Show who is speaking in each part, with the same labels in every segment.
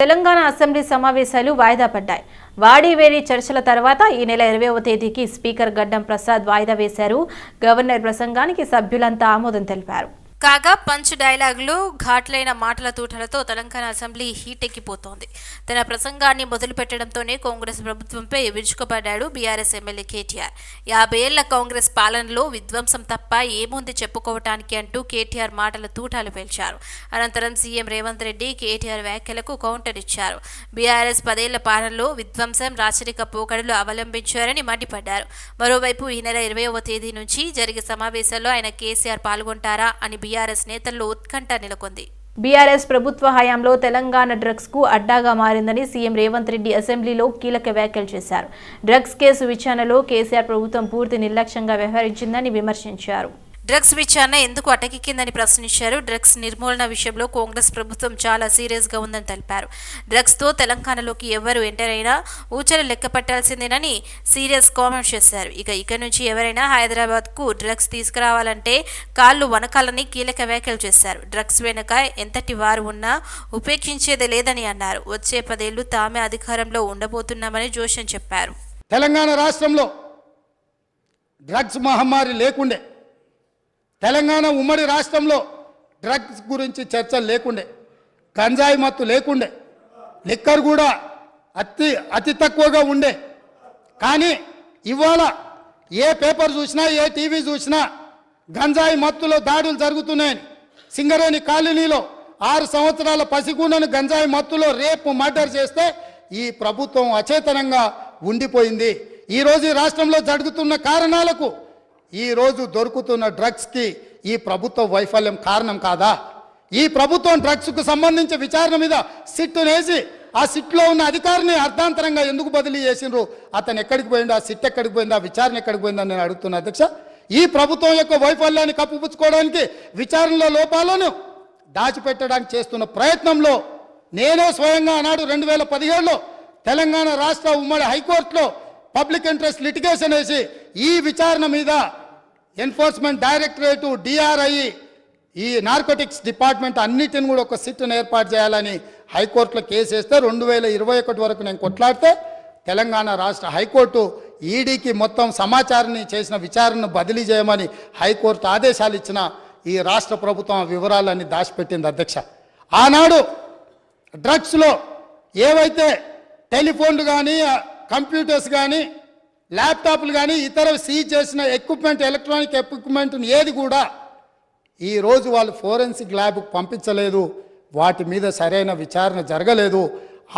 Speaker 1: Telangana assembly సమావేశాలు వాయిదా పడ్డాయి. వాడివేడి చర్చల తర్వాత ఈ నెల 20వ తేదీకి స్పీకర్ గడ్డం ప్రసాద్ వాయిదా వేశారు. గవర్నర్ ప్రసంగానికి సభ్యులంతా ఆమోదం తెలిపారు. కాగా పంచ్ డైలాగులు, ఘాట్లైన మాటల తూటలతో తెలంగాణ అసెంబ్లీ హీటెక్కిపోతోంది. తన ప్రసంగాన్ని మొదలుపెట్టడంతోనే కాంగ్రెస్ ప్రభుత్వంపై విరుచుకుపడ్డాడు బీఆర్ఎస్ ఎమ్మెల్యే కేటీఆర్. 50 ఏళ్ల కాంగ్రెస్ పాలనలో విధ్వంసం తప్ప ఏముంది చెప్పుకోవటానికి అంటూ కేటీఆర్ మాటల తూటాలు పేల్చారు. అనంతరం సీఎం రేవంత్ రెడ్డి కేటీఆర్ వ్యాఖ్యలకు కౌంటర్ ఇచ్చారు. బీఆర్ఎస్ 10 ఏళ్ల పాలనలో విధ్వంసం, రాచరిక పోకడలు అవలంబించారని మండిపడ్డారు. మరోవైపు ఈ నెల 20వ తేదీ నుంచి జరిగే సమావేశాల్లో ఆయన కేసీఆర్ పాల్గొంటారా అని బీఆర్ఎస్ నేతల్లో ఉత్కంఠ నెలకొంది. బీఆర్ఎస్ ప్రభుత్వ హయాంలో తెలంగాణ డ్రగ్స్ కు అడ్డాగా మారిందని సీఎం రేవంత్ రెడ్డి అసెంబ్లీలో కీలక వ్యాఖ్యలు చేశారు. డ్రగ్స్ కేసు విచారణలో కేసీఆర్ ప్రభుత్వం పూర్తి నిర్లక్ష్యంగా వ్యవహరించిందని విమర్శించారు. డ్రగ్స్ విచారణ ఎందుకు అటకెక్కిందని ప్రశ్నించారు. డ్రగ్స్ నిర్మూలన విషయంలో కాంగ్రెస్ ప్రభుత్వం చాలా సీరియస్గా ఉందని తెలిపారు. డ్రగ్స్తో తెలంగాణలోకి ఎవరు ఎంటర్ అయినా ఊచలు లెక్క పట్టాల్సిందేనని సీరియస్ కామెంట్ చేశారు. ఇక నుంచి ఎవరైనా హైదరాబాద్కు డ్రగ్స్ తీసుకురావాలంటే కాళ్ళు వనకాలని కీలక వ్యాఖ్యలు చేశారు. డ్రగ్స్ వెనుక ఎంతటి వారు ఉన్నా ఉపేక్షించేదే లేదని అన్నారు. వచ్చే 10 ఏళ్లు తామే అధికారంలో ఉండబోతున్నామని జోషన్ చెప్పారు.
Speaker 2: తెలంగాణ రాష్ట్రంలో డ్రగ్స్ మహమ్మారి లేకుండే, తెలంగాణ ఉమ్మడి రాష్ట్రంలో డ్రగ్స్ గురించి చర్చలు లేకుండే, గంజాయి మత్తు లేకుండే, లిక్కర్ కూడా అతి తక్కువగా ఉండే. కానీ ఇవాళ ఏ పేపర్ చూసినా, ఏ టీవీ చూసినా గంజాయి మత్తులో దాడులు జరుగుతున్నాయని, సింగరేణి కాలనీలో 6 సంవత్సరాల పసిగుండను గంజాయి మత్తులో రేపు మర్డర్ చేస్తే ఈ ప్రభుత్వం అచేతనంగా ఉండిపోయింది. ఈరోజు ఈ రాష్ట్రంలో జరుగుతున్న కారణాలకు, ఈరోజు దొరుకుతున్న డ్రగ్స్కి ఈ ప్రభుత్వ వైఫల్యం కారణం కాదా? ఈ ప్రభుత్వం డ్రగ్స్కు సంబంధించి విచారణ మీద సిట్టు వేసి ఆ సిట్లో ఉన్న అధికారిని అర్ధాంతరంగా ఎందుకు బదిలీ చేసిండ్రు? అతను ఎక్కడికి పోయిండు? ఆ సిట్ ఎక్కడికి పోయింది? ఆ విచారణ ఎక్కడికి పోయిందని నేను అడుగుతున్నా అధ్యక్ష. ఈ ప్రభుత్వం యొక్క వైఫల్యాన్ని కప్పిపుచ్చుకోవడానికి, విచారణలో లోపాలను దాచిపెట్టడానికి చేస్తున్న ప్రయత్నంలో నేనే స్వయంగా ఆనాడు 2017లో తెలంగాణ రాష్ట్ర ఉమ్మడి హైకోర్టులో పబ్లిక్ ఇంట్రెస్ట్ లిటిగేషన్ వేసి ఈ విచారణ మీద ఎన్ఫోర్స్మెంట్ డైరెక్టరేటు, డిఆర్ఐ, ఈ నార్కోటిక్స్ డిపార్ట్మెంట్ అన్నిటిని కూడా ఒక సిట్ను ఏర్పాటు చేయాలని హైకోర్టులో కేసు వేస్తే 2021 వరకు నేను కొట్లాడితే తెలంగాణ రాష్ట్ర హైకోర్టు ఈడీకి మొత్తం సమాచారాన్ని చేసిన విచారణను బదిలీ చేయమని హైకోర్టు ఆదేశాలు ఇచ్చిన ఈ రాష్ట్ర ప్రభుత్వం వివరాలన్నీ దాచిపెట్టింది అధ్యక్ష. ఆనాడు డ్రగ్స్లో ఏవైతే టెలిఫోన్లు కానీ, కంప్యూటర్స్ కానీ, ల్యాప్టాప్లు కానీ, ఇతర సీజ్ చేసిన ఎక్విప్మెంట్, ఎలక్ట్రానిక్ ఎక్విప్మెంట్ ఏది కూడా ఈరోజు వాళ్ళు ఫోరెన్సిక్ ల్యాబ్కు పంపించలేదు. వాటి మీద సరైన విచారణ జరగలేదు.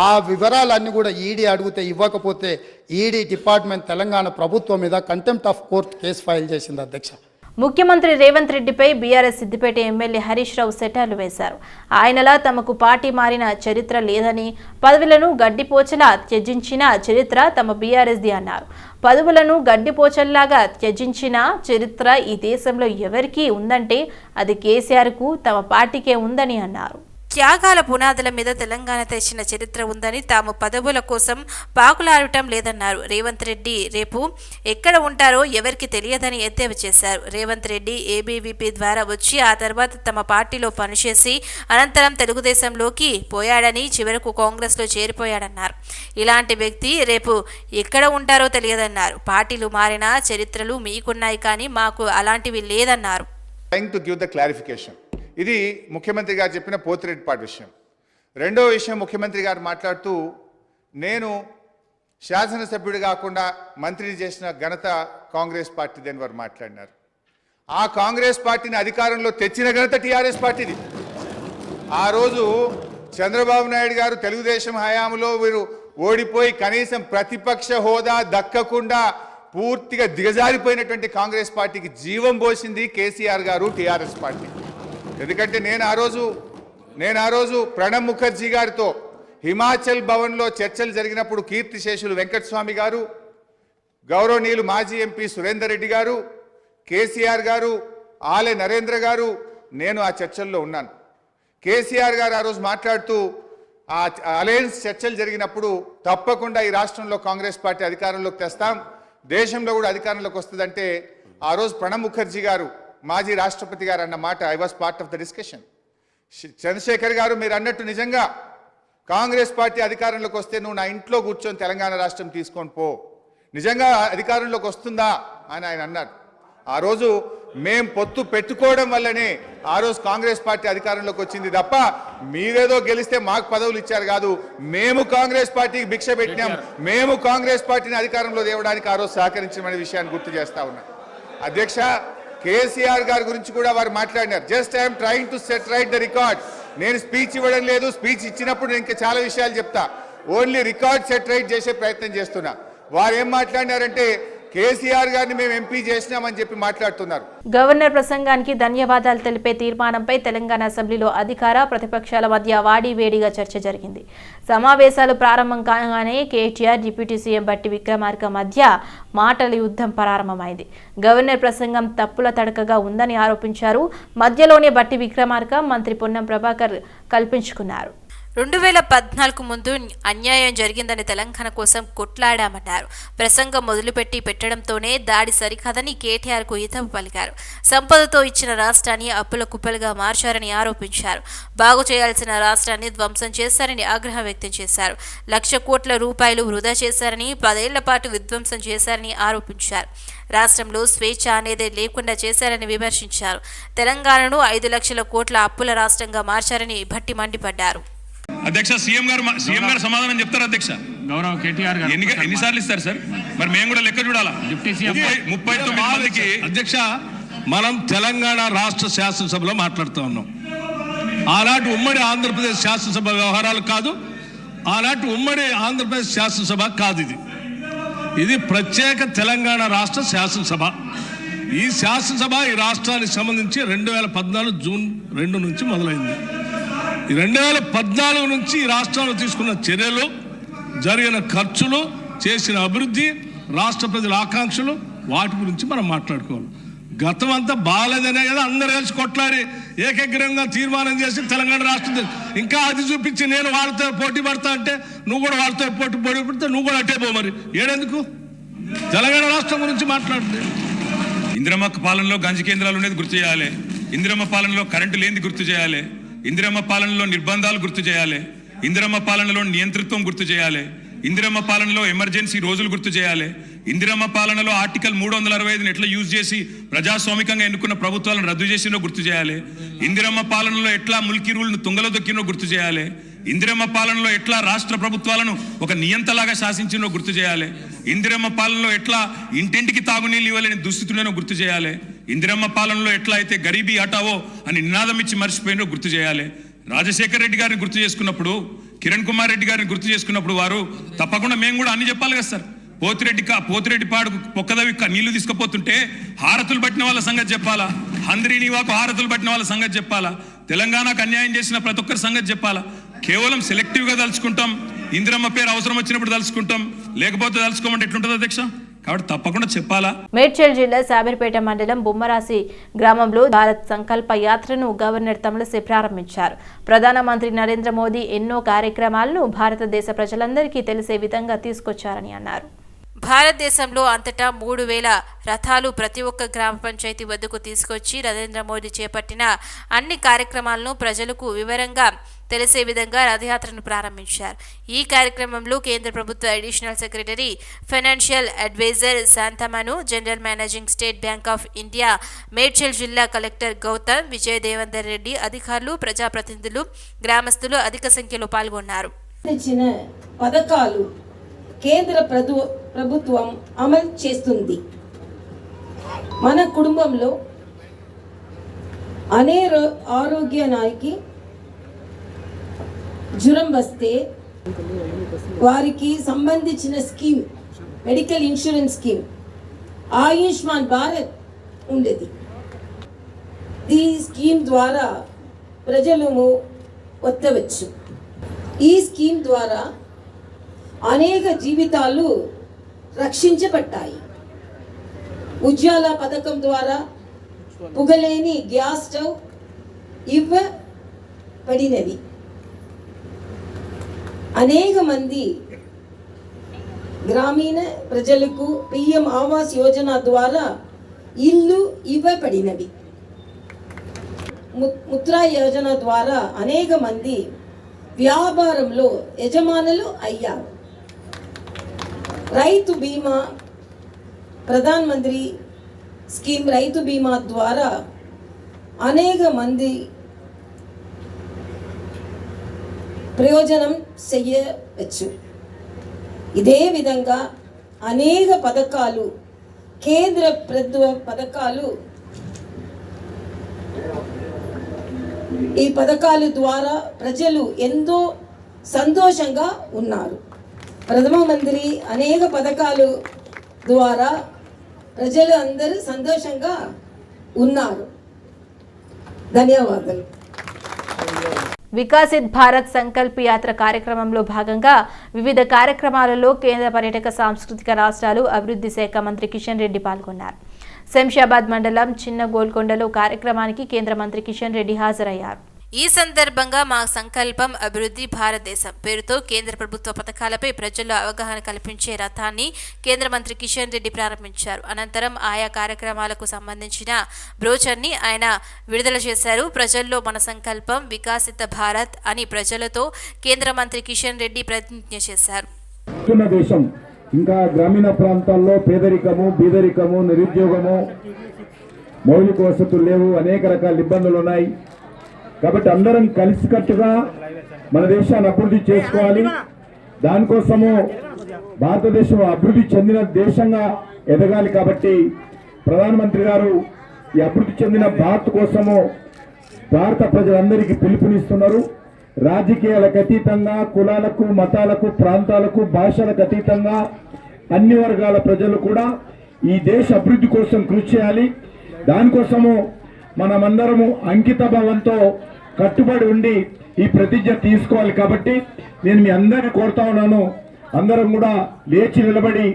Speaker 2: ఆ వివరాలన్నీ కూడా ఈడీ అడిగితే ఇవ్వకపోతే ఈడీ డిపార్ట్మెంట్ తెలంగాణ ప్రభుత్వం మీద contempt of court case file చేసింది అధ్యక్ష.
Speaker 1: ముఖ్యమంత్రి రేవంత్ రెడ్డిపై బీఆర్ఎస్ సిద్దిపేట ఎమ్మెల్యే హరీష్ రావు సెటార్లు వేశారు. ఆయనలా తమకు పార్టీ మారిన చరిత్ర లేదని, పదవులను గడ్డిపోచలా త్యజించిన చరిత్ర తమ బీఆర్ఎస్ది అన్నారు. పదవులను గడ్డిపోచల్లాగా త్యజించిన చరిత్ర ఈ దేశంలో ఎవరికీ ఉందంటే అది కేసీఆర్కు, తమ పార్టీకే ఉందని అన్నారు. త్యాగాల పునాదుల మీద తెలంగాణ తెచ్చిన చరిత్ర ఉందని, తాము పదవుల కోసం పాకులాడటం లేదన్నారు. రేవంత్ రెడ్డి రేపు ఎక్కడ ఉంటారో ఎవరికి తెలియదని ఎద్దేవా చేశారు. రేవంత్ రెడ్డి ఏబీవీపీ ద్వారా వచ్చి ఆ తర్వాత తమ పార్టీలో పనిచేసి అనంతరం తెలుగుదేశంలోకి పోయాడని, చివరకు కాంగ్రెస్లో చేరిపోయాడన్నారు. ఇలాంటి వ్యక్తి రేపు ఎక్కడ ఉంటారో తెలియదన్నారు. పార్టీలు మారిన చరిత్రలు మీకున్నాయి కానీ మాకు అలాంటివి లేదన్నారు.
Speaker 3: ఇది ముఖ్యమంత్రి గారు చెప్పిన పోతిరెడ్డిపాటి విషయం. రెండో విషయం, ముఖ్యమంత్రి గారు మాట్లాడుతూ నేను శాసనసభ్యుడు కాకుండా మంత్రిని చేసిన ఘనత కాంగ్రెస్ పార్టీది అని వారు మాట్లాడినారు. ఆ కాంగ్రెస్ పార్టీని అధికారంలో తెచ్చిన ఘనత టీఆర్ఎస్ పార్టీది. ఆ రోజు చంద్రబాబు నాయుడు గారు తెలుగుదేశం హయాంలో వీరు ఓడిపోయి కనీసం ప్రతిపక్ష హోదా దక్కకుండా పూర్తిగా దిగజారిపోయినటువంటి కాంగ్రెస్ పార్టీకి జీవం పోసింది కేసీఆర్ గారు, టీఆర్ఎస్ పార్టీ. ఎందుకంటే నేను ఆ రోజు ప్రణబ్ ముఖర్జీ గారితో హిమాచల్ భవన్లో చర్చలు జరిగినప్పుడు కీర్తిశేషులు వెంకటస్వామి గారు, గౌరవనీయులు మాజీ ఎంపీ సురేందర్ రెడ్డి గారు, కేసీఆర్ గారు, ఆలే నరేంద్ర గారు, నేను ఆ చర్చల్లో ఉన్నాను. కేసీఆర్ గారు ఆ రోజు మాట్లాడుతూ ఆ అలయన్స్ చర్చలు జరిగినప్పుడు తప్పకుండా ఈ రాష్ట్రంలో కాంగ్రెస్ పార్టీ అధికారంలోకి తెస్తాం, దేశంలో కూడా అధికారంలోకి వస్తుందంటే ఆ రోజు ప్రణబ్ ముఖర్జీ గారు, మాజీ రాష్ట్రపతి గారు అన్న మాట I was part of the discussion. Chandrashekar garu మీరు అన్నట్టు నిజంగా కాంగ్రెస్ పార్టీ అధికారంలోకి వస్తే నువ్వు నా ఇంట్లో కూర్చొని తెలంగాణ రాష్ట్రం తీసుకొని పో, నిజంగా అధికారంలోకి వస్తుందా అని ఆయన అన్నారు. ఆ రోజు మేం పొత్తు పెట్టుకోవడం వల్లనే ఆ రోజు కాంగ్రెస్ పార్టీ అధికారంలోకి వచ్చింది తప్ప మీరేదో గెలిస్తే మాకు పదవులు ఇచ్చారు కాదు. మేము కాంగ్రెస్ పార్టీకి భిక్ష పెట్టినాం, మేము కాంగ్రెస్ పార్టీని అధికారంలో తేవడానికి ఆ రోజు సహకరించమనే విషయాన్ని గుర్తు చేస్తా ఉన్నా. అధ్యక్ష, కేసీఆర్ గారి గురించి కూడా వారు మాట్లాడినారు. Just I'm trying to set right the record. నేను స్పీచ్ ఇవ్వడం లేదు, స్పీచ్ ఇచ్చినప్పుడు నేను ఇంకా చాలా విషయాలు చెప్తా. ఓన్లీ రికార్డ్ సెట్ రైట్ చేసే ప్రయత్నం చేస్తున్నా. వారు ఏం మాట్లాడినారంటే కేసీఆర్ గారిని మేము ఎంపీ చేసినామని చెప్పి మాట్లాడుతున్నారు.
Speaker 1: గవర్నర్ ప్రసంగానికి ధన్యవాదాలు తెలిపే తీర్మానంపై తెలంగాణ అసెంబ్లీలో అధికార ప్రతిపక్షాల మధ్య వాడివేడిగా చర్చ జరిగింది. సమావేశాలు ప్రారంభం కాగానే కేటీఆర్, డిప్యూటీ సీఎం బట్టి విక్రమార్క మధ్య మాటల యుద్ధం ప్రారంభమైంది. గవర్నర్ ప్రసంగం తప్పుల తడకగా ఉందని ఆరోపించారు. మధ్యలోనే బట్టి విక్రమార్క మంత్రి పొన్నం ప్రభాకర్ కల్పించుకున్నారు. 2014 ముందు అన్యాయం జరిగిందని తెలంగాణ కోసం కొట్లాడామన్నారు. ప్రసంగం మొదలుపెట్టి పెట్టడంతోనే దాడి సరికాదని కేటీఆర్కు హితవు పలికారు. సంపదతో ఇచ్చిన రాష్ట్రాన్ని అప్పుల కుప్పలుగా మార్చారని ఆరోపించారు. బాగు చేయాల్సిన రాష్ట్రాన్ని ధ్వంసం చేశారని ఆగ్రహం వ్యక్తం చేశారు. 1,00,000 కోట్ల రూపాయలు వృధా చేశారని, 10 ఏళ్ల పాటు విధ్వంసం చేశారని ఆరోపించారు. రాష్ట్రంలో స్వేచ్ఛ అనేదే లేకుండా చేశారని విమర్శించారు. తెలంగాణను 5 లక్షల కోట్ల అప్పుల రాష్ట్రంగా మార్చారని భట్టి మండిపడ్డారు.
Speaker 4: అధ్యక్ష, సీఎం గారు సమాధానం చెప్తారు. అధ్యక్ష,
Speaker 5: గౌరవ కేటీఆర్ గారు
Speaker 4: ఎన్నిసార్లు ఇస్తారు సార్? మరి మేము కూడా లెక్క చూడాలా? 39 మందికి.
Speaker 5: అధ్యక్ష, మనం తెలంగాణ రాష్ట్ర శాసనసభలో మాట్లాడుతూ ఉన్నాం. ఆనాటి ఉమ్మడి ఆంధ్రప్రదేశ్ శాసనసభ వ్యవహారాలు కాదు, ఆనాటి ఉమ్మడి ఆంధ్రప్రదేశ్ శాసనసభ కాదు. ఇది ప్రత్యేక తెలంగాణ రాష్ట్ర శాసనసభ. ఈ శాసనసభ ఈ రాష్ట్రానికి సంబంధించి 2014 జూన్ 2 నుంచి మొదలైంది. 2014 నుంచి ఈ రాష్ట్రంలో తీసుకున్న చర్యలు, జరిగిన ఖర్చులు, చేసిన అభివృద్ధి, రాష్ట్ర ప్రజల ఆకాంక్షలు, వాటి గురించి మనం మాట్లాడుకోవాలి. గతం అంతా బాగాలేదనే కదా అందరు కలిసి కొట్లాడి ఏకగ్రీవంగా తీర్మానం చేసి తెలంగాణ రాష్ట్రం ఇంకా అది చూపించి నేను వాళ్ళతో పోటీ పడతా అంటే నువ్వు కూడా వాళ్ళతో పోటీ పడితే నువ్వు కూడా అట్టే పో. మరి ఏడెందుకు తెలంగాణ రాష్ట్రం గురించి మాట్లాడితే?
Speaker 4: ఇందిరమ్మ పాలనలో గంజి కేంద్రాలు ఉండేది గుర్తు చేయాలి. ఇందిరమ్మ పాలనలో కరెంటు లేనిది గుర్తు చేయాలి. ఇందిరమ్మ పాలనలో నిర్బంధాలు గుర్తు చేయాలి. ఇందిరమ్మ పాలనలో నియంతృత్వం గుర్తు చేయాలి. ఇందిరమ్మ పాలనలో ఎమర్జెన్సీ రోజులు గుర్తు చేయాలి. ఇందిరమ్మ పాలనలో ఆర్టికల్ 365ని ఎట్లా యూజ్ చేసి ప్రజాస్వామికంగా ఎన్నుకున్న ప్రభుత్వాలను రద్దు చేసినో గుర్తు చేయాలి. ఇందిరమ్మ పాలనలో ఎట్లా ముల్కీ రూల్ను తుంగలో దొక్కినో గుర్తు చేయాలి. ఇందిరమ్మ పాలనలో ఎట్లా రాష్ట్ర ప్రభుత్వాలను ఒక నియంతలాగా శాసించినో గుర్తు చేయాలి. ఇందిరమ్మ పాలనలో ఎట్లా ఇంటింటికి తాగునీళ్ళు ఇవ్వలేని దుస్థితులను గుర్తు చేయాలి. ఇందిరమ్మ పాలనలో ఎట్లా అయితే గరీబీ హటావో అని నినాదం ఇచ్చి మర్చిపోయినో గుర్తు చేయాలి. రాజశేఖర్ రెడ్డి గారిని గుర్తు చేసుకున్నప్పుడు, కిరణ్ కుమార్ రెడ్డి గారిని గుర్తు చేసుకున్నప్పుడు వారు తప్పకుండా మేము కూడా అన్ని చెప్పాలి కదా సార్. పోతిరెడ్డి పాడుకు పొక్కదవి నీళ్లు తీసుకుపోతుంటే హారతులు పట్టిన వాళ్ళ సంగతి చెప్పాలా? హంద్రీ నీవాకు హారతులు పట్టిన వాళ్ళ సంగతి చెప్పాలా? తెలంగాణకు అన్యాయం చేసిన ప్రతి ఒక్కరి సంగతి చెప్పాలా? కేవలం సెలెక్టివ్గా తలుచుకుంటాం, ఇందిరమ్మ పేరు అవసరం వచ్చినప్పుడు తలుచుకుంటాం, లేకపోతే తలుచుకోమంటే ఎట్లుంటుంది అధ్యక్ష? కాబట్టి తప్పకుండా చెప్పాలా.
Speaker 1: మేడ్చల్ జిల్లా శాబిర్పేట మండలం బొమ్మరాసి గ్రామంలో భారత్ సంకల్ప యాత్రను గవర్నర్ తమిళిసై ప్రారంభించారు. ప్రధానమంత్రి నరేంద్ర మోదీ ఎన్నో కార్యక్రమాలను భారతదేశ ప్రజలందరికీ తెలిసే విధంగా తీసుకొచ్చారని అన్నారు. భారతదేశంలో అంతటా 3,000 రథాలు ప్రతి ఒక్క గ్రామ పంచాయతీ వద్దకు తీసుకొచ్చి నరేంద్ర మోదీ చేపట్టిన అన్ని కార్యక్రమాలను ప్రజలకు వివరంగా తెలిసే విధంగా రథయాత్రను ప్రారంభించారు. ఈ కార్యక్రమంలో కేంద్ర ప్రభుత్వ additional secretary financial advisor Shantamanu, general managing state bank of India Medchal జిల్లా కలెక్టర్ గౌతమ్, విజయ్ దేవేందర్ రెడ్డి, అధికారులు, ప్రజాప్రతినిధులు, గ్రామస్తులు అధిక సంఖ్యలో పాల్గొన్నారు.
Speaker 6: పథకాలు కేంద్ర ప్రభుత్వం అమలు చేస్తుంది. మన కుటుంబంలో ఆరోగ్యానికి జ్వరం వస్తే వారికి సంబంధించిన scheme, medical insurance scheme Ayushman Bharat ఉండేది. ఈ స్కీమ్ ద్వారా ప్రజలు వద్దవచ్చు. ఈ స్కీమ్ ద్వారా అనేక జీవితాలు రక్షించబడ్డాయి. ఉజ్వల పథకం ద్వారా పొగలేని గ్యాస్ స్టవ్ ఇవ్వబడినవి. అనేక మంది గ్రామీణ ప్రజలకు పిఎం ఆవాస్ యోజన ద్వారా ఇల్లు ఇవ్వబడినవి. ముద్రా యోజన ద్వారా అనేక మంది వ్యాపారంలో యజమానులు అయ్యారు. రైతు బీమా, ప్రధాన్ మంత్రి స్కీమ్ రైతు బీమా ద్వారా అనేక మంది ప్రయోజనం చెయ్యవచ్చు. ఇదే విధంగా అనేక పథకాలు, కేంద్ర ప్రభుత్వ పథకాలు, ఈ పథకాల ద్వారా ప్రజలు ఎంతో సంతోషంగా ఉన్నారు. ప్రధానమంత్రి అనేక పథకాలు ద్వారా ప్రజలు అందరూ సంతోషంగా ఉన్నారు. ధన్యవాదాలు.
Speaker 1: వికసిత్ భారత్ సంకల్ప్ యాత్ర కార్యక్రమంలో భాగంగా వివిధ కార్యక్రమాలలో కేంద్ర పర్యాటక సాంస్కృతిక రాష్ట్రాలు అభివృద్ధి శాఖ మంత్రి కిషన్ రెడ్డి పాల్గొన్నారు. శంషాబాద్ మండలం చిన్న గోల్కొండలో కార్యక్రమానికి కేంద్ర మంత్రి కిషన్ రెడ్డి హాజరయ్యారు. ఈ సందర్భంగా మా సంకల్పం అభివృద్ధి భారతదేశం పేరుతో కేంద్ర ప్రభుత్వ పథకాలపై ప్రజల్లో అవగాహన కల్పించే రథాన్ని కేంద్ర మంత్రి కిషన్ రెడ్డి ప్రారంభించారు. అనంతరం ఆయా కార్యక్రమాలకు సంబంధించిన బ్రోచర్ని ఆయన విడుదల చేశారు. ప్రజల్లో మన సంకల్పం వికసిత భారత్ అని ప్రజలతో కేంద్ర మంత్రి కిషన్ రెడ్డి ప్రతిజ్ఞ చేశారు.
Speaker 7: దేశం ఇంకా గ్రామీణ ప్రాంతాల్లో పేదరికము, బీదరికము, నిరుద్యోగము, మౌలిక వసతులు లేవు, అనేక రకాల ఇబ్బందులు ఉన్నాయి. కాబట్టి అందరం కలిసికట్టుగా మన దేశాన్ని అభివృద్ధి చేసుకోవాలి. దానికోసము భారతదేశం అభివృద్ధి చెందిన దేశంగా ఎదగాలి. కాబట్టి ప్రధానమంత్రి గారు ఈ అభివృద్ధి చెందిన భారత్ కోసము భారత ప్రజలందరికీ పిలుపునిస్తున్నారు. రాజకీయాలకు అతీతంగా, కులాలకు, మతాలకు, ప్రాంతాలకు, భాషలకు అతీతంగా అన్ని వర్గాల ప్రజలు కూడా ఈ దేశ అభివృద్ధి కోసం కృషి చేయాలి. దానికోసము మనమందరము అంకిత భావంతో కట్టుబడి ఉండి ఈ ప్రతిజ్ఞ తీసుకోవాలి. కాబట్టి నేను మీ అందరినీ కోరుతా ఉన్నాను, అందరం కూడా లేచి నిలబడి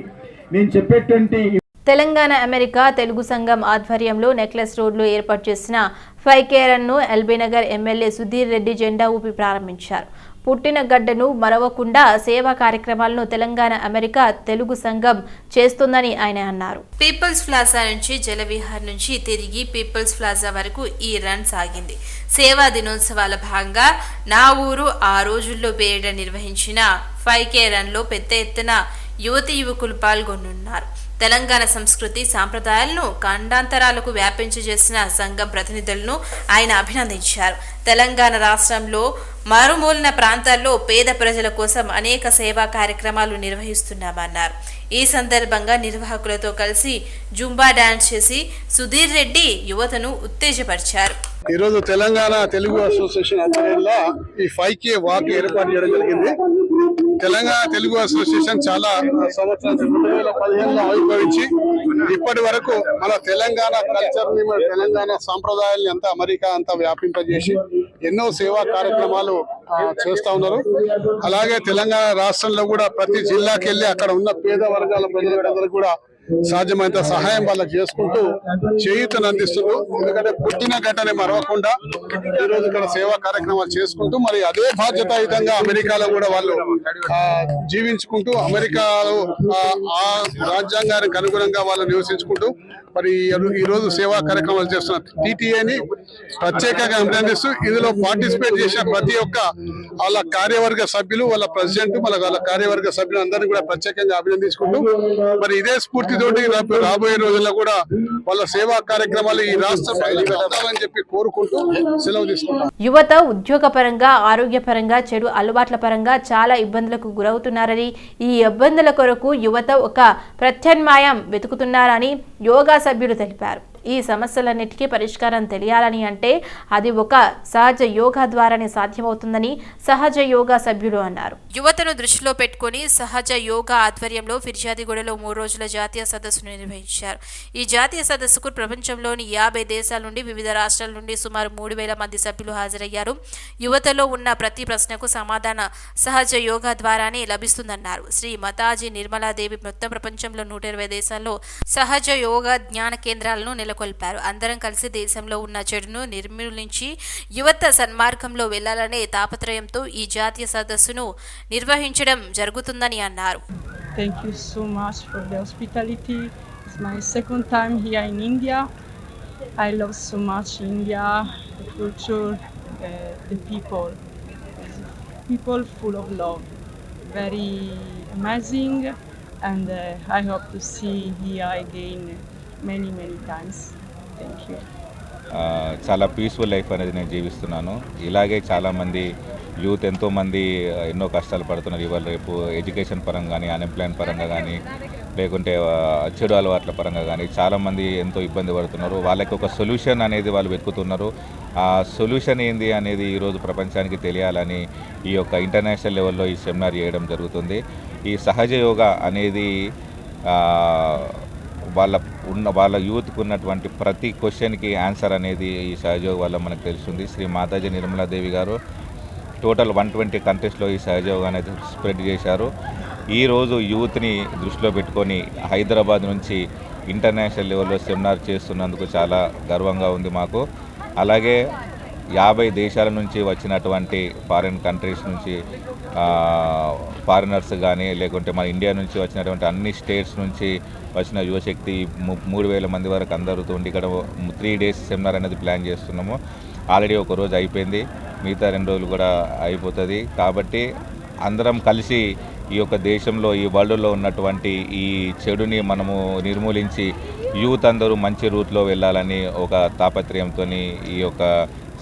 Speaker 7: నేను చెప్పేటువంటి
Speaker 1: తెలంగాణ అమెరికా తెలుగు సంఘం ఆధ్వర్యంలో నెక్లెస్ రోడ్లో ఏర్పాటు చేసిన 5K run LB Nagar MLA Sudheer Reddy జెండా ఊపి ప్రారంభించారు. పుట్టిన గడ్డను మరవకుండా సేవా కార్యక్రమాలను తెలంగాణ అమెరికా తెలుగు సంఘం చేస్తుందని ఆయన అన్నారు. పీపుల్స్ ప్లాజా నుంచి జలవిహార్ నుంచి తిరిగి పీపుల్స్ ప్లాజా వరకు ఈ రన్ సాగింది. సేవా దినోత్సవాల భాగంగా నా ఊరు ఆ రోజుల్లో పేరిట నిర్వహించిన 5K రన్లో పెద్ద ఎత్తున యువతి యువకులు పాల్గొనున్నారు. తెలంగాణ సంస్కృతి సాంప్రదాయాలను ఖండాంతరాలకు వ్యాపించేసిన సంఘం ప్రతినిధులను ఆయన అభినందించారు. తెలంగాణ రాష్ట్రంలో మారుమూలన ప్రాంతాల్లో పేద ప్రజల కోసం అనేక సేవా కార్యక్రమాలు నిర్వహిస్తున్నామన్నారు. ఈ సందర్భంగా నిర్వాహకులతో కలిసి జుంబా డాన్స్ చేసి సుధీర్ రెడ్డి యువతను ఉత్తేజపరిచారు.
Speaker 8: ఈరోజు తెలంగాణ తెలుగు అసోసియేషన్ ఆధ్వర్యంలో ఈ 5K వాక్ ఏర్పాటు చేయడం జరిగింది. తెలంగాణ తెలుగు అసోసియేషన్ చాలా సంవత్సరాలు 2015లో ఆవిర్భవించి ఇప్పటి వరకు మన తెలంగాణ కల్చర్ ని, మన తెలంగాణ సాంప్రదాయాల్ని అంతా అమెరికా అంతా వ్యాపింపజేసి ఎన్నో సేవా కార్యక్రమాలు చేస్తా ఉన్నారు. అలాగే తెలంగాణ రాష్ట్రంలో కూడా ప్రతి జిల్లాకి వెళ్ళి అక్కడ ఉన్న పేద వర్గాల ప్రజలందరికీ కూడా సాధ్యమైనంత సహాయం వాళ్ళకి చేసుకుంటూ చేయూతను అందిస్తున్నారు. ఎందుకంటే పుట్టిన గడ్డని మరవకుండా ఈరోజు ఇక్కడ సేవా కార్యక్రమాలు చేసుకుంటూ మరి అదే బాధ్యతాయుతంగా అమెరికాలో కూడా వాళ్ళు జీవించుకుంటూ అమెరికాలో ఆ రాజ్యాంగానికి అనుగుణంగా వాళ్ళు నివసించుకుంటూ మరి ఈ రోజు సేవా కార్యక్రమాలు చేస్తున్న టీటీఏని ప్రత్యేకంగా అభినందిస్తూ ఇందులో పార్టిసిపేట్ చేసిన ప్రతి ఒక్క వాళ్ళ కార్యవర్గ సభ్యులు, వాళ్ళ ప్రెసిడెంట్, వాళ్ళ కార్యవర్గ సభ్యులు అందరినీ కూడా ప్రత్యేకంగా అభినందించుకుంటూ మరి ఇదే స్ఫూర్తితోటి రాబోయే రోజుల్లో కూడా వాళ్ళ సేవా కార్యక్రమాలు ఈ రాష్ట్ర ప్రజలని చెప్పి కోరుకుంటూ సెలవు తీసుకుంటాం.
Speaker 1: యువత ఉద్యోగపరంగా, ఆరోగ్యపరంగా, చెడు అలవాట్ల పరంగా చాలా ఇబ్బందులకు గురవుతున్నారని, ఈ ఇబ్బందుల కొరకు యువత ఒక ప్రత్యామ్నాయం వెతుకుతున్నారని యోగా సభ్యులు తెలిపారు. ఈ సమస్యలన్నిటికీ పరిష్కారం తెలియాలని అంటే అది ఒక సహజ యోగా ద్వారానే సాధ్యమవుతుందని సహజ యోగా సభ్యులు అన్నారు. యువతను దృష్టిలో పెట్టుకుని సహజ యోగా ఆధ్వర్యంలో ఫిర్యాదిగూడలో 3 రోజుల జాతీయ సదస్సును నిర్వహించారు. ఈ జాతీయ సదస్సుకు ప్రపంచంలోని 50 దేశాల నుండి, వివిధ రాష్ట్రాల నుండి సుమారు 3000 మంది సభ్యులు హాజరయ్యారు. యువతలో ఉన్న ప్రతి ప్రశ్నకు సమాధానం సహజ యోగా ద్వారానే లభిస్తుందన్నారు. శ్రీ మతాజీ నిర్మలాదేవి మొత్తం ప్రపంచంలో 120 దేశాల్లో సహజ యోగా జ్ఞాన కేంద్రాలను నెలకొల్పారు. అందరం కలిసి దేశంలో ఉన్న చెడును నిర్మూలించి యువత సన్మార్గంలో వెళ్లాలనే తాపత్రయంతో ఈ జాతీయ సదస్సును నిర్వహించడం జరుగుతుందని అన్నారు.
Speaker 9: Thank you so much for the hospitality. It's my second time here in India. I love so much India, the culture, the people. people full of love. Very amazing, and I hope to see here again many times. Thank you.
Speaker 10: చాలా peaceful life అనేది నేను జీవిస్తున్నాను. ఇలాగే చాలామంది youth ఎంతోమంది ఎన్నో కష్టాలు పడుతున్నారు. ఇవాళ రేపు ఎడ్యుకేషన్ పరంగా కానీ, అన్ఎంప్లాయ్మెంట్ పరంగా కానీ, లేకుంటే చెడు అలవాట్ల పరంగా కానీ చాలామంది ఎంతో ఇబ్బంది పడుతున్నారు. వాళ్ళకి ఒక సొల్యూషన్ అనేది వాళ్ళు వెతుకుతున్నారు. ఆ సొల్యూషన్ ఏంది అనేది ఈరోజు ప్రపంచానికి తెలియాలని ఈ యొక్క ఇంటర్నేషనల్ లెవెల్లో ఈ సెమినార్ చేయడం జరుగుతుంది. ఈ సహజ యోగా అనేది వాళ్ళ యూత్కు ఉన్నటువంటి ప్రతి క్వశ్చన్కి ఆన్సర్ అనేది ఈ సహజయోగ వల్ల మనకు తెలుస్తుంది. శ్రీ మాతాజీ నిర్మలాదేవి గారు టోటల్ 120 కంట్రీస్లో ఈ సహజయోగ అనేది స్ప్రెడ్ చేశారు. ఈరోజు యూత్ని దృష్టిలో పెట్టుకొని హైదరాబాద్ నుంచి ఇంటర్నేషనల్ లెవెల్లో సెమినార్ చేస్తున్నందుకు చాలా గర్వంగా ఉంది మాకు. అలాగే 50 దేశాల నుంచి వచ్చినటువంటి ఫారిన్ కంట్రీస్ నుంచి ఫారినర్స్ కానీ, లేకుంటే మన ఇండియా నుంచి వచ్చినటువంటి అన్ని స్టేట్స్ నుంచి వచ్చిన యువశక్తి 3000 మంది వరకు అందరితో ఉండి ఇక్కడ 3 days సెమినార్ అనేది ప్లాన్ చేస్తున్నాము. ఆల్రెడీ ఒక రోజు అయిపోయింది, మిగతా 2 రోజులు కూడా అయిపోతుంది. కాబట్టి అందరం కలిసి ఈ యొక్క దేశంలో, ఈ వరల్డ్లో ఉన్నటువంటి ఈ చెడుని మనము నిర్మూలించి యూత్ అందరూ మంచి రూట్లో వెళ్ళాలని ఒక తాపత్రయంతో ఈ యొక్క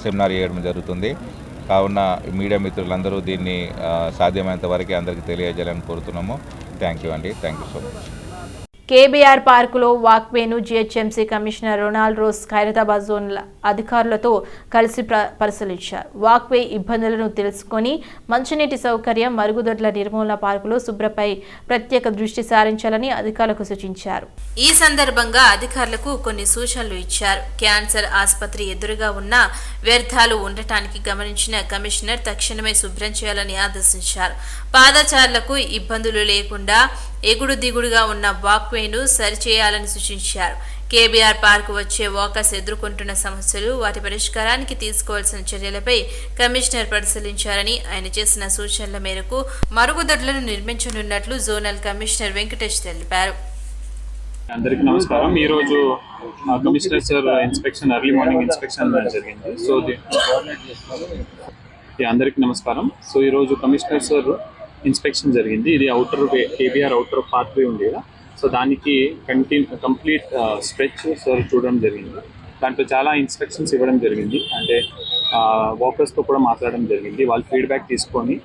Speaker 10: సెమినార్ చేయడం జరుగుతుంది. కావున మీడియా మిత్రులందరూ దీన్ని సాధ్యమైనంత వరకు అందరికీ తెలియజేయాలని కోరుతున్నాము. థ్యాంక్ యూ అండి. Thank you so much.
Speaker 1: KBR పార్కులో వాక్వేను GHMC commissioner Ronald Rose Khairatabad zone అధికారులతో కలిసి పరిశీలించారు. వాక్వే ఇబ్బందులను తెలుసుకొని మంచినీటి సౌకర్యం, మరుగుదొడ్ల నిర్మూలన, పార్కులో శుభ్రపై ప్రత్యేక దృష్టి సారించాలని అధికారులకు సూచించారు. ఈ సందర్భంగా అధికారులకు కొన్ని సూచనలు ఇచ్చారు. క్యాన్సర్ ఆసుపత్రి ఎదురుగా ఉన్న వ్యర్థాలు ఉండటానికి గమనించిన కమిషనర్ తక్షణమే శుభ్రం చేయాలని ఆదేశించారు. పాదచారులకు ఇబ్బందులు లేకుండా ఎగుడు దిగుడుగా ఉన్న వాక్వేను సరిచేయాలని సూచించారు. కేబీఆర్ పార్కు వచ్చే వాకర్స్ ఎదుర్కొంటున్న సమస్యలు, వాటి పరిష్కారానికి తీసుకోవాల్సిన చర్యలపై కమిషనర్ పరిశీలించారని, ఆయన చేసిన సూచనల మేరకు మరుగుదొడ్లను నిర్మించనున్నట్లు జోనల్ కమిషనర్ వెంకటేష్ తెలిపారు.
Speaker 11: అందరికీ నమస్కారం. ఈరోజు commissioner sir inspection, early morning inspection జరిగింది. సో అందరికీ నమస్కారం. సో ఈరోజు కమిషనర్ సార్ ఇన్స్పెక్షన్ జరిగింది. ఇది అవుటర్ వే, కేబీఆర్ అవుటర్ పాత్ వే ఉంది కదా, సో దానికి కంప్లీట్ స్ట్రెచ్ సార్ చూడడం జరిగింది. దాంట్లో చాలా ఇన్స్ట్రక్షన్స్ ఇవ్వడం జరిగింది. అంటే వాకర్స్తో కూడా మాట్లాడడం జరిగింది. వాళ్ళు ఫీడ్బ్యాక్ తీసుకొని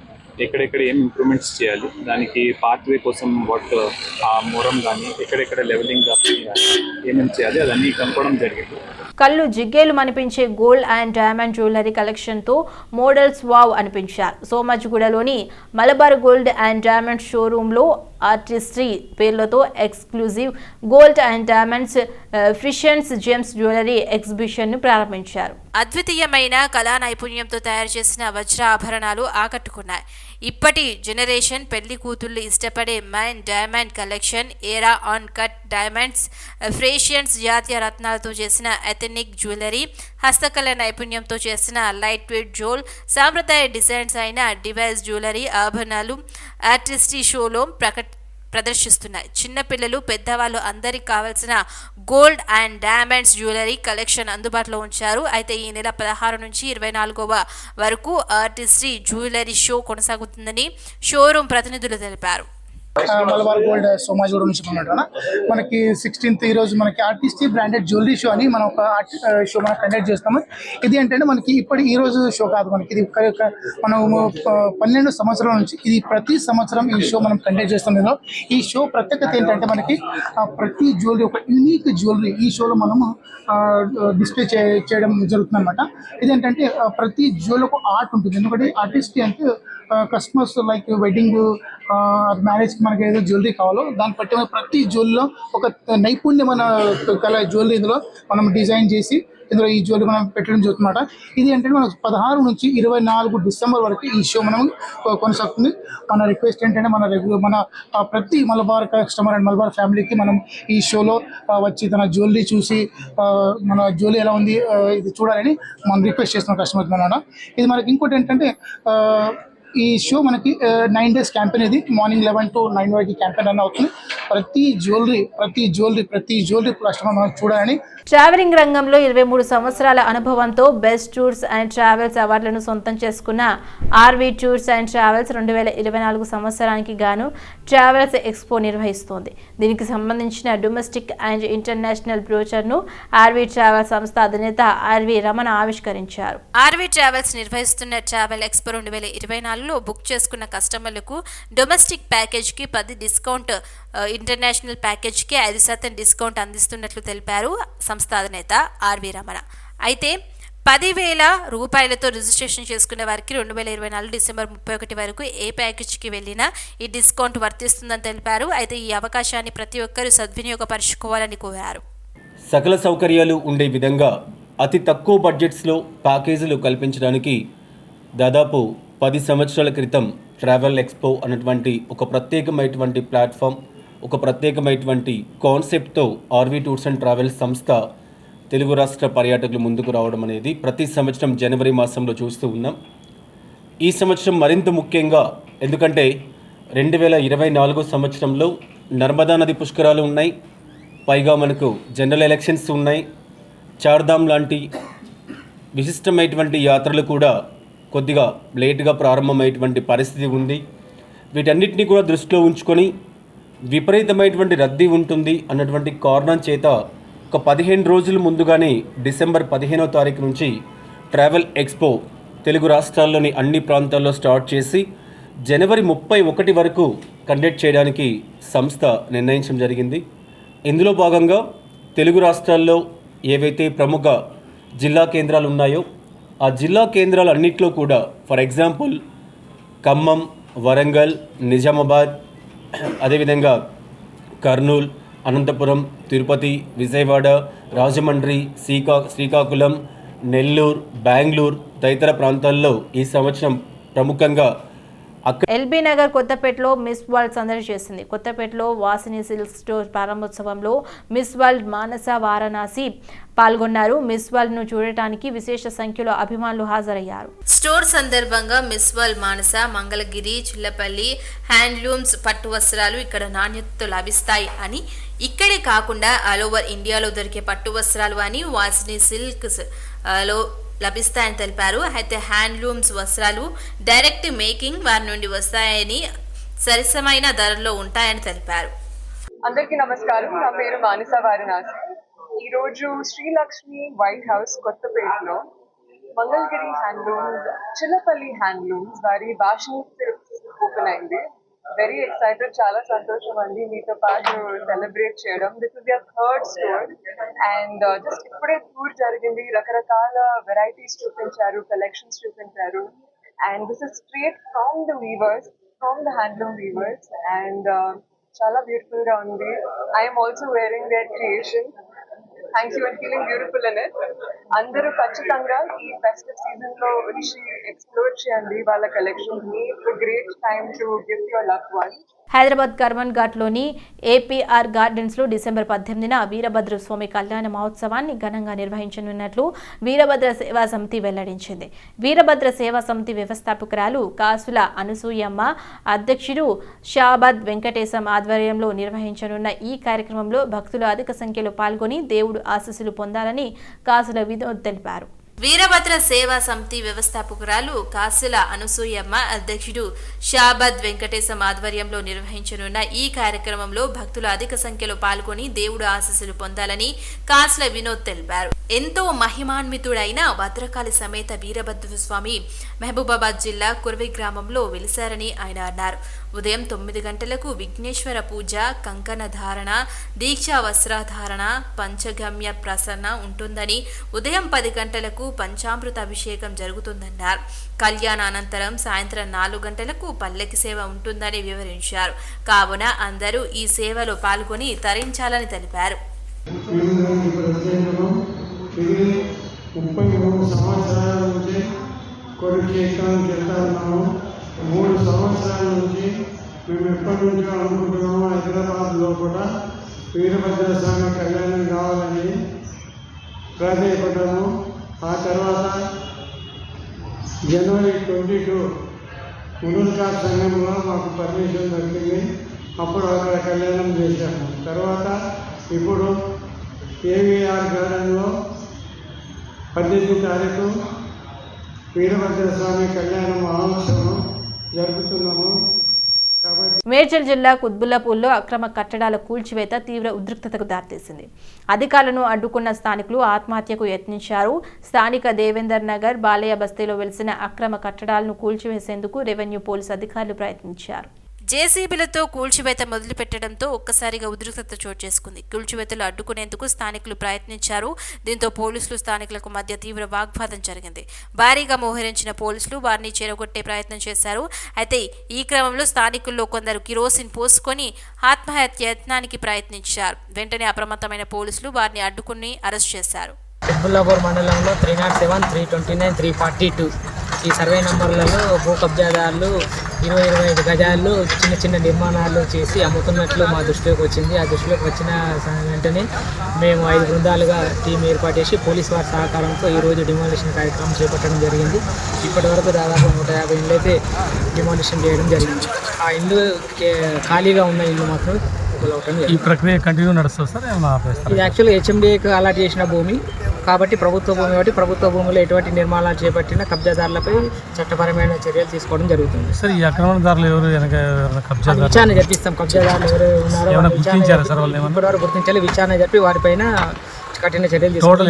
Speaker 11: ఎక్కడెక్కడ ఏం ఇంప్రూవ్మెంట్స్ చేయాలి, దానికి పాత్వే కోసం మొరం కానీ, ఎక్కడెక్కడ లెవెలింగ్ కానీ ఏమేమి చేయాలి అదన్నీ కనుక్కోవడం జరిగింది.
Speaker 1: కళ్ళు జిగ్గేలు అనిపించే గోల్డ్ అండ్ డైమండ్ జ్యువెలరీ కలెక్షన్తో మోడల్స్ వావ్ అనిపించారు. సోమాజిగూడలోని మలబార్ గోల్డ్ అండ్ డైమండ్ షోరూంలో ఆర్టిస్ట్రీ పేర్లతో ఎక్స్క్లూజివ్ గోల్డ్ అండ్ డైమండ్స్ ఫ్రిషన్స్ జెమ్స్ జ్యువెలరీ ఎగ్జిబిషన్ను ప్రారంభించారు. అద్వితీయమైన కళా నైపుణ్యంతో తయారు చేసిన వజ్ర ఆభరణాలు ఆకట్టుకున్నాయి. ఇప్పటి జనరేషన్ పెళ్లి కూతుళ్లు ఇష్టపడే మైన్ డైమండ్ కలెక్షన్, ఏరా ఆన్ కట్ డైమండ్స్, ఫ్రేషియన్స్ జాతీయ రత్నాలతో చేసిన ఎథనిక్ జ్యువెలరీ, హస్తకళ నైపుణ్యంతో చేసిన లైట్ వెయిట్ జ్యువెల్, సాంప్రదాయ డిజైన్స్ అయిన డివైస్ జ్యువెలరీ ఆభరణాలు ఆర్టిస్ట్రీ షోలో ప్రదర్శిస్తున్నాయి. చిన్నపిల్లలు, పెద్దవాళ్ళు అందరికి కావాల్సిన gold and diamonds jewellery collection అందుబాటులో ఉంచారు. అయితే ఈ నెల 16 నుంచి 24 వరకు ఆర్టిస్ట్రీ జ్యువెలరీ షో కొనసాగుతుందని షోరూం ప్రతినిధులు తెలిపారు.
Speaker 12: మలబార్ గోల్డ్ సోమాజిగూడ నుంచి మనకి 16th ఈరోజు మనకి ఆర్టిస్ట్రీ బ్రాండెడ్ జ్యువెలరీ షో అని మనం ఒక షో మనం కండక్ట్ చేస్తాము. ఇది ఏంటంటే మనకి ఈ రోజు షో కాదు, మనకి ఇది మనం 12 సంవత్సరాల నుంచి ఇది ప్రతి సంవత్సరం ఈ షో మనం కండక్ట్ చేస్తాం. ఈ షో ప్రత్యేకత ఏంటంటే మనకి ప్రతి జ్యువెలరీ ఒక యూనిక్ జ్యువెలరీ ఈ షోలో మనము డిస్ప్లే చేయడం జరుగుతుంది అనమాట. ఇదేంటంటే ప్రతి జ్యువెలరీ ఒక ఆర్ట్ ఉంటుంది. ఎందుకంటే ఆర్టిస్ట్రీ అంటే కస్టమర్స్ లైక్ వెడ్డింగ్, మ్యారేజ్కి మనకి ఏదో జ్యువెలరీ కావాలో దాన్ని బట్టి ప్రతి జ్యువెలరీలో ఒక నైపుణ్యమైన కళ జ్యువెలరీ ఇందులో మనం డిజైన్ చేసి ఇందులో ఈ జ్యువెలరీ మనం పెట్టడం జరుగుతుందన్నమాట. ఇది ఏంటంటే మనకు 16 నుంచి 24 డిసెంబర్ వరకు ఈ షో మనం కొనసాగుతుంది. మన రిక్వెస్ట్ ఏంటంటే మన ప్రతి మలబార్ కస్టమర్ అండ్ మలబార్ ఫ్యామిలీకి మనం ఈ షోలో వచ్చి తన జ్యువెలరీ చూసి మన జ్యువెలరీ ఎలా ఉంది ఇది చూడాలని మనం రిక్వెస్ట్ చేస్తున్నాం కస్టమర్స్ అన్నమాట. ఇది మనకి ఇంకోటి ఏంటంటే ఈ షో మనకి 9 days క్యాంపెయిన్, ఇది మార్నింగ్ 11 to 9 వరకు క్యాంపెయిన్ రన్ అవుతుంది. ప్రతి జ్యువెలరీ కస్టమర్ మనం చూడాలని.
Speaker 1: ట్రావెలింగ్ రంగంలో 23 సంవత్సరాల అనుభవంతో బెస్ట్ టూర్స్ అండ్ ట్రావెల్స్ అవార్డులను సొంతం చేసుకున్న ఆర్వీ టూర్స్ అండ్ ట్రావెల్స్ 2024 సంవత్సరానికి గాను ట్రావెల్స్ ఎక్స్పో నిర్వహిస్తోంది. దీనికి సంబంధించిన డొమెస్టిక్ అండ్ ఇంటర్నేషనల్ బ్రోచర్ను ఆర్వీ ట్రావెల్స్ సంస్థ అధినేత ఆర్వీ రమణ ఆవిష్కరించారు. ఆర్వీ ట్రావెల్స్ నిర్వహిస్తున్న ట్రావెల్ ఎక్స్పో 2024లో బుక్ చేసుకున్న కస్టమర్లకు డొమెస్టిక్ ప్యాకేజ్కి 10 డిస్కౌంట్, ఇంటర్నేషనల్ ప్యాకేజ్కి 5% డిస్కౌంట్ అందిస్తున్నట్లు తెలిపారు సంస్థ అధినేత ఆర్వీ రమణ. అయితే 10,000 రూపాయలతో రిజిస్ట్రేషన్ చేసుకునే వారికి 2024 డిసెంబర్ 31 వరకు ఏ ప్యాకేజీకి వెళ్ళినా ఈ డిస్కౌంట్ వర్తిస్తుందని తెలిపారు. అయితే ఈ అవకాశాన్ని ప్రతి ఒక్కరూ సద్వినియోగపరచుకోవాలని కోరారు.
Speaker 13: సకల సౌకర్యాలు ఉండే విధంగా అతి తక్కువ బడ్జెట్స్లో ప్యాకేజీలు కల్పించడానికి దాదాపు 10 సంవత్సరాల క్రితం ట్రావెల్ ఎక్స్పో అన్నటువంటి ఒక ప్రత్యేకమైనటువంటి ప్లాట్ఫామ్, ఒక ప్రత్యేకమైనటువంటి కాన్సెప్ట్తో ఆర్వీ టూర్స్ అండ్ ట్రావెల్స్ సంస్థ తెలుగు రాష్ట్ర పర్యాటకులు ముందుకు రావడం అనేది ప్రతి సంవత్సరం జనవరి మాసంలో చూస్తూ ఉన్నాం. ఈ సంవత్సరం మరింత ముఖ్యంగా, ఎందుకంటే 2024 సంవత్సరంలో నర్మదా నది పుష్కరాలు ఉన్నాయి, పైగా మనకు జనరల్ ఎలక్షన్స్ ఉన్నాయి, చార్ధామ్ లాంటి విశిష్టమైనటువంటి యాత్రలు కూడా కొద్దిగా లేటుగా ప్రారంభమైనటువంటి పరిస్థితి ఉంది. వీటన్నిటిని కూడా దృష్టిలో ఉంచుకొని విపరీతమైనటువంటి రద్దీ ఉంటుంది అన్నటువంటి కారణం చేత ఒక 15 రోజుల ముందుగానే డిసెంబర్ 15వ తారీఖు నుంచి ట్రావెల్ ఎక్స్పో తెలుగు రాష్ట్రాల్లోని అన్ని ప్రాంతాల్లో స్టార్ట్ చేసి జనవరి 31 వరకు కండక్ట్ చేయడానికి సంస్థ నిర్ణయించడం జరిగింది. ఇందులో భాగంగా తెలుగు రాష్ట్రాల్లో ఏవైతే ప్రముఖ జిల్లా కేంద్రాలు ఉన్నాయో ఆ జిల్లా కేంద్రాలన్నింటిలో కూడా, ఫర్ ఎగ్జాంపుల్ ఖమ్మం, వరంగల్, నిజామాబాద్, అదేవిధంగా కర్నూలు, అనంతపురం, తిరుపతి, విజయవాడ, రాజమండ్రి, శ్రీకాకుళం, నెల్లూరు, బెంగళూరు తదితర ప్రాంతాల్లో ఈ సంవత్సరం ప్రముఖంగా
Speaker 1: ఎల్బీ నగర్ కొత్తపేటలో మిస్ వరల్డ్ సందడి చేసింది. కొత్తపేటలో వాసిని సిల్క్ స్టోర్ ప్రారంభోత్సవంలో మిస్ వరల్డ్ మానస వారణాసి పాల్గొన్నారు. మిస్ వరల్డ్ ను చూడటానికి విశేష సంఖ్యలో అభిమానులు హాజరయ్యారు. స్టోర్ సందర్భంగా మిస్ వరల్డ్ మానస, మంగళగిరి, చిల్లపల్లి హ్యాండ్లూమ్స్ పట్టు వస్త్రాలు ఇక్కడ నాణ్యతతో లభిస్తాయి అని, ఇక్కడే కాకుండా ఆల్ ఓవర్ ఇండియాలో దొరికే పట్టు వస్త్రాలు అని వాసిని సిల్క్స్ లో లభిస్తాయని తెలిపారు. అయితే హ్యాండ్లూమ్స్ వస్త్రాలు డైరెక్ట్ మేకింగ్ వారి నుండి వస్తాయని, సరసమైన ధరల్లో ఉంటాయని తెలిపారు.
Speaker 14: అందరికీ నమస్కారం. నా పేరు మానస వారణాసి. ఈరోజు శ్రీలక్ష్మి వైట్ హౌస్ కొత్తపేటలో మంగళగిరి హ్యాండ్లూమ్స్, చిల్లపల్లి హ్యాండ్లూమ్స్ వారి భాషని ఓపెన్ అయింది. వెరీ ఎక్సైటెడ్, చాలా సంతోషం అండి మీతో పాటు సెలబ్రేట్ చేయడం. This is your third store and just ఇప్పుడే టూర్ జరిగింది, రకరకాల వెరైటీస్ చూపించారు, కలెక్షన్స్ చూపించారు. And this is straight from the weavers, from the handloom weavers and చాలా బ్యూటిఫుల్ గా ఉంది. I'm also wearing their creation. Thank you and feeling beautiful in it. అందరూ ఖచ్చితంగా ఈ ఫెస్టివ్ సీజన్ లో వచ్చి ఎక్స్ప్లోర్ చేయండి వాళ్ళ కలెక్షన్ ని. It's a great time to gift your loved ones.
Speaker 1: Hyderabad కర్మన్ ఘాట్లోని ఏపీఆర్ గార్డెన్స్లో డిసెంబర్ 18న వీరభద్ర స్వామి కళ్యాణ మహోత్సవాన్ని ఘనంగా నిర్వహించనున్నట్లు వీరభద్ర సేవా సమితి వెల్లడించింది. వీరభద్ర సేవా సమితి వ్యవస్థాపకురాలు కాసుల అనసూయమ్మ, అధ్యక్షుడు షాబాద్ వెంకటేశం ఆధ్వర్యంలో నిర్వహించనున్న ఈ కార్యక్రమంలో భక్తులు అధిక సంఖ్యలో పాల్గొని దేవుడు ఆశీస్సులు పొందాలని కాసుల వినోద్ తెలిపారు. వీరభద్ర సేవా సమితి వ్యవస్థాపకురాలు కాసుల అనసూయమ్మ, అధ్యక్షుడు షాబాద్ వెంకటేశం ఆధ్వర్యంలో నిర్వహించనున్న ఈ కార్యక్రమంలో భక్తులు అధిక సంఖ్యలో పాల్గొని దేవుడు ఆశీస్సులు పొందాలని కాసుల వినోద్ తెలిపారు. ఎంతో మహిమాన్వితుడైన భద్రకాళి సమేత వీరభద్ర స్వామి మహబూబాబాద్ జిల్లా కుర్వి గ్రామంలో వెలిశారని ఆయన అన్నారు. ఉదయం 9 గంటలకు విఘ్నేశ్వర పూజ, కంకణ ధారణ, దీక్షా వస్త్రధారణ, పంచగమ్య ప్రసన్న ఉంటుందని, ఉదయం 10 గంటలకు పంచామృత అభిషేకం జరుగుతుందన్నారు. కళ్యాణ అనంతరం సాయంత్రం 4 గంటలకు పల్లకి సేవ ఉంటుందని వివరించారు. కావున అందరూ ఈ సేవలో పాల్గొని తరించాలని తెలిపారు.
Speaker 15: 3 సంవత్సరాల నుంచి మేము ఎప్పటి నుంచో అనుకుంటున్నాము హైదరాబాద్లో కూడా వీరభద్ర స్వామి కళ్యాణం కావాలని ప్రాధాన్యపడ్డాము. ఆ తర్వాత జనవరి 22 మునుల్కా సంఘంలో మాకు పర్మిషన్ దొరికింది. అప్పుడు అక్కడ కళ్యాణం చేశాము. తర్వాత ఇప్పుడు కేవీఆర్ గార్డెన్లో 18 తారీఖు వీరభద్రస్వామి కళ్యాణ మహోత్సవం జరుపుతున్నాము.
Speaker 1: మేడ్చల్ జిల్లా కుత్బుల్లాపూర్లో అక్రమ కట్టడాల కూల్చివేత తీవ్ర ఉద్రిక్తతకు దారితీసింది. అధికారులను అడ్డుకున్న స్థానికులు ఆత్మహత్యకు యత్నించారు. స్థానిక దేవేందర్ నగర్, బాలయ్య బస్తీలో వెలిసిన అక్రమ కట్టడాలను కూల్చివేసేందుకు రెవెన్యూ పోలీసు అధికారులు ప్రయత్నించారు. జేసీబీలతో కూల్చివేత మొదలుపెట్టడంతో ఒక్కసారిగా ఉద్రిక్తత చోటు చేసుకుంది. కూల్చివేతలు అడ్డుకునేందుకు స్థానికులు ప్రయత్నించారు. దీంతో పోలీసులు స్థానికులకు మధ్య తీవ్ర వాగ్వాదం జరిగింది. భారీగా మోహరించిన పోలీసులు వారిని చెరగొట్టే ప్రయత్నం చేశారు. అయితే ఈ క్రమంలో స్థానికుల్లో కొందరు కిరోసిన్ పోసుకొని ఆత్మహత్య యత్నానికి ప్రయత్నించారు. వెంటనే అప్రమత్తమైన పోలీసులు వారిని అడ్డుకుని అరెస్ట్ చేశారు.
Speaker 16: కుత్బుల్లాపూర్ మండలంలో 307, 329, 342 ఈ సర్వే నంబర్లలో భూ కబ్జాదారులు 20-25 గజాల్లో చిన్న చిన్న నిర్మాణాలు చేసి అమ్ముతున్నట్లు మా దృష్టిలోకి వచ్చింది. ఆ దృష్టిలోకి వచ్చిన వెంటనే మేము 5 బృందాలుగా టీం ఏర్పాటు చేసి పోలీసు వారి సహకారంతో ఈరోజు డిమాలిషన్ కార్యక్రమం చేపట్టడం జరిగింది. ఇప్పటి వరకు దాదాపు 150 ఇళ్ళు అయితే డిమాలిషన్ చేయడం జరిగింది. ఆ ఇల్లు ఖాళీగా ఉన్న ఇల్లు మాత్రం
Speaker 17: ఈ ప్రక్రియ కంటిన్యూ నడుస్తుంది సార్?
Speaker 16: ఇది యాక్చువల్గా హెచ్ఎండిఏకి అలాట్ చేసిన భూమి కాబట్టి ప్రభుత్వ భూమి కాబట్టి ప్రభుత్వ భూమిలో ఎటువంటి నిర్మాణాలు చేపట్టిన కబ్జాదారులపై చట్టపరమైన చర్యలు తీసుకోవడం జరుగుతుంది.
Speaker 17: సార్ ఈ ఆక్రమణదారులు ఎవరు
Speaker 16: విచారణ జరిపిస్తాం. కబ్జాదారులు ఎవరు ఉన్నారో ఇప్పటివరకు గుర్తించాలి. విచారణ జరిపి వారిపైన కఠిన చర్యలు తీసుకోవడం.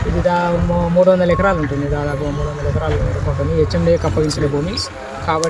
Speaker 16: ఇది 300 ఎకరాలు ఉంటుంది. దాదాపు 300 ఎకరాలు ఉంటుంది. హెచ్ఎండిఏకి అప్పగించిన భూమి కాబట్టి